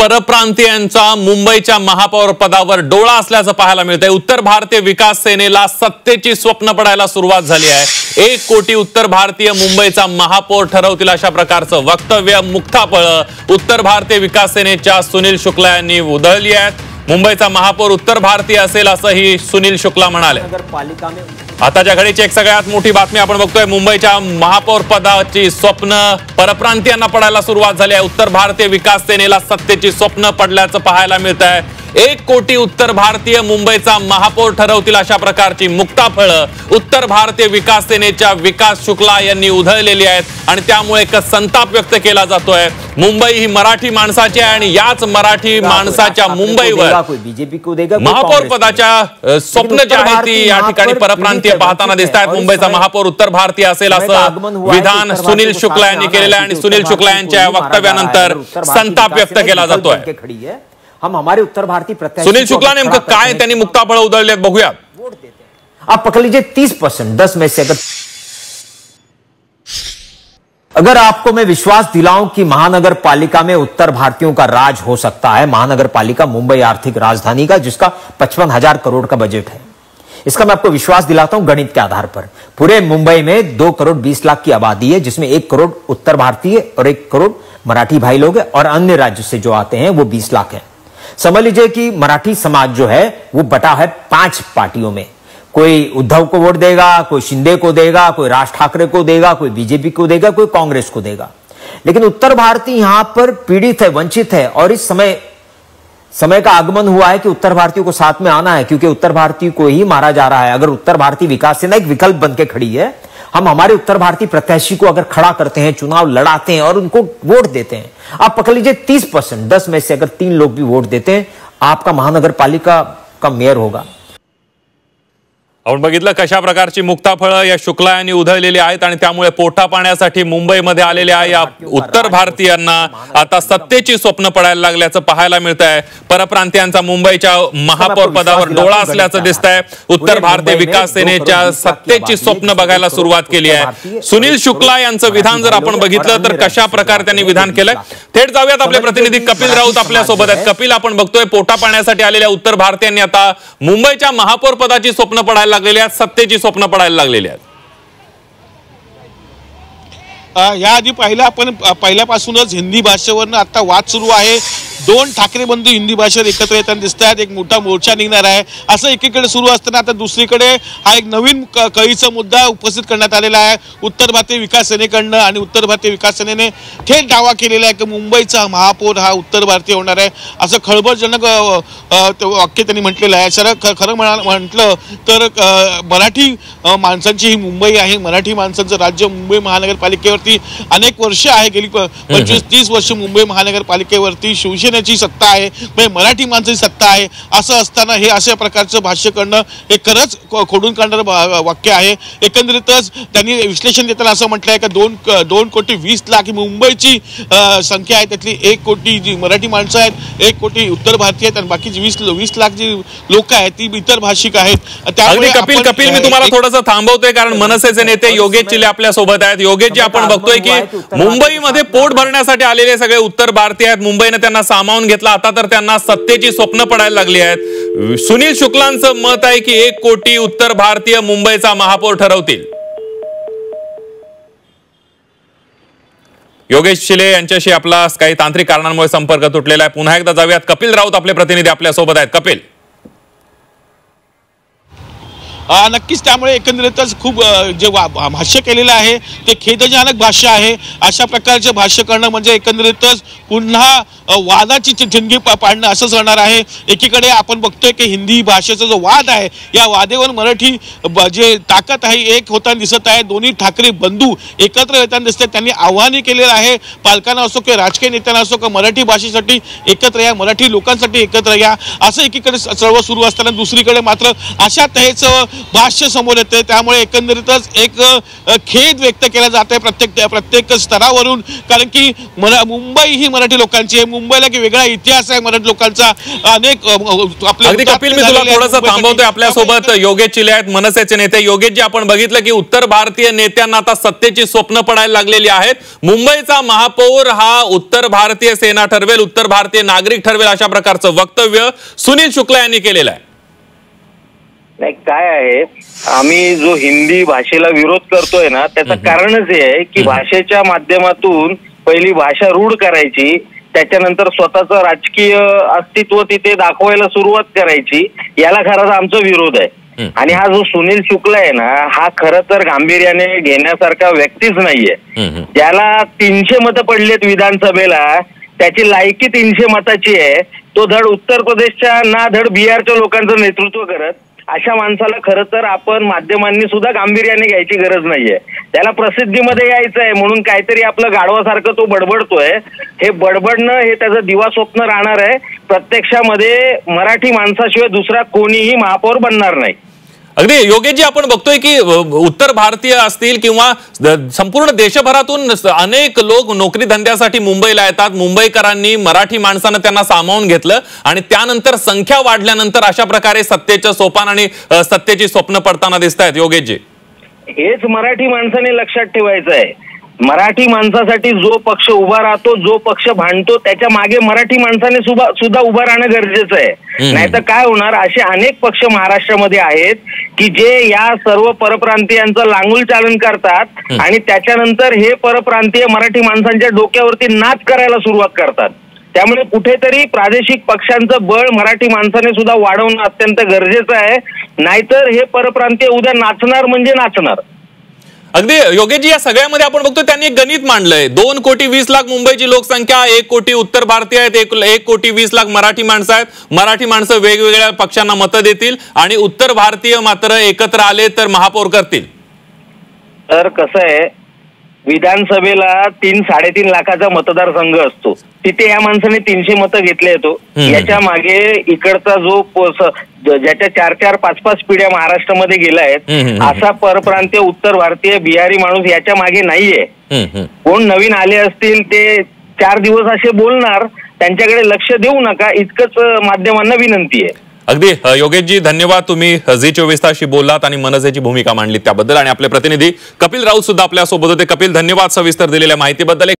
परप्रांतीयांचा मुंबईच्या महापौर पदावर डोळा असल्याचं पाहायला मिळतंय। उत्तर भारतीय विकास सेनेला सत्तेची स्वप्न पडायला सुरुवात झाली आहे। 1 कोटी उत्तर भारतीय मुंबईचा महापौर ठरवतील अशा प्रकारचं वक्तव्य मुक्ताफळ उत्तर भारतीय विकास सेनेच्या सुनील शुक्ला यांनी उधळली आहे। मुंबईचा महापौर उत्तर भारतीय असेल असंही सुनील शुक्ला म्हणाले। आताच्या घडीची एक सगळ्यात मोठी बातमी आपण बघतोय। मुंबईच्या महापौर पदाची स्वप्न परप्रांतीयांना पडायला सुरुवात झाली आहे। उत्तर भारतीय विकास सेनेला सत्तेची स्वप्न पडल्याचं पाहायला मिळतंय। 1 कोटी उत्तर भारतीय मुंबईचा महापौर ठरवतील अशा प्रकारची मुक्ताफळ उत्तर भारतीय विकास सेनेच्या विकास शुक्ला यांनी उधळलेली आहेत आणि त्यामुळे एक संताप व्यक्त केला जातोय। मुंबई ही मराठी माणसाची आहे आणि याच मराठी माणसाच्या मुंबईवर महापौर पदाच्या स्वप्न जे आहे ती या ठिकाणी परप्रांतीय पाहताना दिसत आहेत। मुंबईचा महापौर उत्तर भारतीय असेल असं विधान सुनील शुक्ला यांनी केलेलं आहे आणि सुनील शुक्ला यांच्या वक्तव्यानंतर संताप व्यक्त केला जातोय। हम हमारे उत्तर भारतीय प्रत्याशी सुनील शुक्ला नेमकं काय त्यांनी मुक्ताफळ उधळलेत बघूया। आप पकड़ लीजिए 30%, 10 में से अगर आपको मैं विश्वास दिलाऊं कि महानगर पालिका में उत्तर भारतीयों का राज हो सकता है। महानगर पालिका मुंबई आर्थिक राजधानी का जिसका 55,000 करोड़ का बजट है, इसका मैं आपको विश्वास दिलाता हूं गणित के आधार पर। पूरे मुंबई में 2 करोड़ 20 लाख की आबादी है, जिसमें 1 करोड़ उत्तर भारतीय और 1 करोड़ मराठी भाई लोग हैं और अन्य राज्य से जो आते हैं वो 20 लाख है। समझ लीजिए कि मराठी समाज जो है वो बटा है 5 पार्टियों में। कोई उद्धव को वोट देगा, कोई शिंदे को देगा, कोई राज ठाकरे को देगा, कोई बीजेपी को देगा, कोई कांग्रेस को देगा। लेकिन उत्तर भारतीय यहां पर पीड़ित है, वंचित है और इस समय का आगमन हुआ है कि उत्तर भारतीयों को साथ में आना है, क्योंकि उत्तर भारतीय को ही मारा जा रहा है। अगर उत्तर भारतीय विकास सेना एक विकल्प बनके खड़ी है, हम हमारे उत्तर भारतीय प्रत्याशी को अगर खड़ा करते हैं, चुनाव लड़ाते हैं और उनको वोट देते हैं, आप पकड़ लीजिए 30%, 10 में से अगर 3 लोग भी वोट देते हैं, आपका महानगर पालिका का मेयर होगा। आपण बघितलं कशा प्रकारची मुक्ताफळ या शुक्ला यांनी उधळलेली आहेत आणि त्यामुळे पोटा पाण्यासाठी मुंबईमध्ये आलेल्या या उत्तर भारतीयांना आता सत्तेची स्वप्न पडायला लागल्याचं पाहायला मिळतंय। परप्रांतीयांचा मुंबईच्या महापौर पदावर डोळा असल्याचं दिसतंय। उत्तर भारतीय विकास सेनेच्या सत्तेची स्वप्न बघायला सुरुवात केली आहे। सुनील शुक्ला यांचं विधान जर आपण बघितलं तर कशा प्रकारे त्यांनी विधान केलंय, थेट जाऊयात आपले प्रतिनिधी कपिल राऊत आपल्या सोबत आहेत। कपिल, आपण बघतोय पोटा पाण्यासाठी आलेल्या उत्तर भारतीयांनी आता मुंबईच्या महापौर पदाची स्वप्न पडायला लागलेली आहेत, सत्तेची स्वप्न पडायला लागलेली आहेत। याआधी आपण पहिल्यापासूनच हिंदी भाषेवरनं आता वाद सुरू आहे। 2 ठाकरे बंधू हिंदी भाषेवर एकत्र येताना दिसत आहेत। एक मोठा मोर्चा निघणार आहे असं एकीकडे सुरू असताना आता दुसरीकडे हा एक नवीन कळीचा मुद्दा उपस्थित करण्यात आलेला आहे उत्तर भारतीय विकास सेनेकडनं। आणि उत्तर भारतीय विकास सेनेने थेट दावा केलेला आहे की मुंबईचा महापौर हा उत्तर भारतीय होणार आहे असं खळबळजनक वाक्य त्यांनी म्हटलेलं आहे। खरं म्हटलं तर मराठी माणसांची ही मुंबई आहे, मराठी माणसांचं राज्य मुंबई महानगरपालिकेवरती अनेक वर्ष आहे, गेली 25-30 वर्ष मुंबई महानगरपालिकेवरती शिवसेनेची सत्ता आहे, म्हणजे मराठी माणसाची सत्ता आहे। असं असताना हे अशा प्रकारचं भाष्य करणं हे खरंच खोडून काढणारं वाक्य आहे। एकंदरीतच त्यांनी विश्लेषण देताना असं म्हटलं आहे की 2 कोटी 20 लाख ही मुंबईची संख्या आहे, त्यातली 1 कोटी जी मराठी माणसं आहेत, 1 कोटी उत्तर भारतीय आहेत आणि बाकीची 20 लाख जी लोक आहेत ती इतर भाषिक आहेत। त्यामुळे कपिल मी तुम्हाला थोडंसं थांबवतोय कारण मनसेचे नेते योगेश चिले आपल्या सोबत आहेत। योगेश जी आपण बघतोय की मुंबईमध्ये पोट भरण्यासाठी आलेले सगळे उत्तर भारतीय आहेत, मुंबईने त्यांना सामावून घेतला, आता तर त्यांना सत्तेची स्वप्न पडायला लागली आहेत। सुनील शुक्लांचं मत आहे की 1 कोटी उत्तर भारतीय मुंबईचा महापौर ठरवतील। योगेश चिले यांच्याशी आपला काही तांत्रिक कारणांमुळे संपर्क तुटलेला आहे। पुन्हा एकदा जाऊयात, कपिल राऊत आपले प्रतिनिधी आपल्या सोबत आहेत। कपिल, नक्कीच त्यामुळे एकंदरीतच खूप जे भाष्य केलेलं आहे ते खेदजनक भाष्य आहे। अशा प्रकारचे भाष्य करणं म्हणजे एकंदरीतच पुन्हा वादाची ठिणगी पाडणं असंच होणार आहे। एकीकडे आपण बघतोय की हिंदी भाषेचा जो वाद आहे या वादेवर मराठी जे ताकद आहे एक होताना दिसत आहे। दोन्ही ठाकरे बंधू एकत्र येताना दिसतात। त्यांनी आव्हान केलेलं आहे पालकांना असो किंवा राजकीय नेत्यांना असो की मराठी भाषेसाठी एकत्र या, मराठी लोकांसाठी एकत्र या, असं एकीकडे चळवळ सुरू असताना दुसरीकडे मात्र अशा तऱ्हेचं भाष्य समोर येते। त्यामुळे एकंदरीतच एक खेद व्यक्त केला जात आहे प्रत्येक स्तरावरून, कारण की मुंबई ही मराठी लोकांची आहे, मुंबईला की वेगळा इतिहास आहे मराठी लोकांचा। अनेक अगदी कपिल, मी तुला थोडंसं थांबवतोय, आपल्यासोबत योगेश चिले आहेत, मनसेचे नेते। योगेशजी, आपण बघितलं की उत्तर भारतीय नेत्यांना आता सत्तेची स्वप्न पडायला लागलेली आहेत। मुंबईचा महापौर हा उत्तर भारतीय सेना ठरवेल, उत्तर भारतीय नागरिक ठरवेल, अशा प्रकारचं वक्तव्य सुनील शुक्ला यांनी केलेलं आहे। नाही, काय आहे, आम्ही जो हिंदी भाषेला विरोध करतोय ना, त्याचं कारणच हे आहे की भाषेच्या माध्यमातून पहिली भाषा रूढ करायची, त्याच्यानंतर स्वतःचं राजकीय अस्तित्व तिथे दाखवायला सुरुवात करायची, याला खरंच आमचा विरोध आहे। आणि हा जो सुनील शुक्ला आहे ना, हा खरं तर गांभीर्याने घेण्यासारखा व्यक्तीच नाहीये। ज्याला 300 मतं पडलेत विधानसभेला, त्याची लायकी 300 मताची आहे, तो धड उत्तर प्रदेशच्या ना धड बिहारच्या लोकांचं नेतृत्व करत, अशा माणसाला खरं तर आपण माध्यमांनी सुद्धा गांभीर्याने घ्यायची गरज नाहीये। त्याला प्रसिद्धीमध्ये यायचं आहे म्हणून काहीतरी आपलं गाढवासारखं तो बडबडतोय। हे बडबडणं हे त्याचं दिवा स्वप्न राहणार आहे। प्रत्यक्षामध्ये मराठी माणसाशिवाय दुसरा कोणीही महापौर बनणार नाही। अगदी योगेशजी, आपण बघतोय की उत्तर भारतीय असतील किंवा संपूर्ण देशभरातून अनेक लोक नोकरी धंद्यासाठी मुंबईला येतात। मुंबईकरांनी मराठी माणसानं त्यांना सामावून घेतलं आणि त्यानंतर संख्या वाढल्यानंतर अशा प्रकारे सत्तेचं सोपान आणि सत्तेची स्वप्न पडताना दिसत आहेत। योगेशजी, हेच मराठी माणसाने लक्षात ठेवायचं आहे। मराठी माणसासाठी जो पक्ष उभा राहतो, जो पक्ष भांडतो, त्याच्या मागे मराठी माणसाने सुद्धा उभं राहणं गरजेचं आहे। नाहीतर काय होणार, असे अनेक पक्ष महाराष्ट्रामध्ये आहेत की जे या सर्व परप्रांतीयांचं लांगुल चालन करतात आणि त्याच्यानंतर हे परप्रांतीय मराठी माणसांच्या डोक्यावरती नाच करायला सुरुवात करतात। त्यामुळे कुठेतरी प्रादेशिक पक्षांचं बळ मराठी माणसाने सुद्धा वाढवणं अत्यंत गरजेचं आहे, नाहीतर हे परप्रांतीय उद्या नाचणार म्हणजे नाचणार। अगदी योगेशजी, या सगळ्यामध्ये आपण बघतो त्यांनी एक गणित मांडलंय। 2,20,00,000 मुंबईची लोकसंख्या, 1 कोटी उत्तर भारतीय आहेत, 1,20,00,000 मराठी माणसं आहेत। मराठी माणसं वेगवेगळ्या पक्षांना मतं देतील आणि उत्तर भारतीय मात्र एकत्र आले तर महापौर करतील। तर कसं आहे, विधानसभेला 3-3.5 लाखाचा मतदारसंघ असतो, तिथे या माणसाने 300 मतं घेतले येतो। याच्या मागे इकडचा जो ज्याच्या 4-4, 5-5 पिढ्या महाराष्ट्रामध्ये गेल्या आहेत, असा परप्रांतीय उत्तर भारतीय बिहारी माणूस याच्या मागे नाहीये। कोण नवीन आले असतील ते 4 दिवस असे बोलणार, त्यांच्याकडे लक्ष देऊ नका, इतकंच माध्यमांना विनंती आहे। अगदी योगेशजी, धन्यवाद, तुम्ही झी24 तासशी बोललात आणि मनसेची भूमिका मांडली त्याबद्दल। आणि आपले प्रतिनिधी कपिल राऊत सुद्धा आपल्या सोबत होते। कपिल, धन्यवाद सविस्तर दिलेल्या माहितीबद्दल।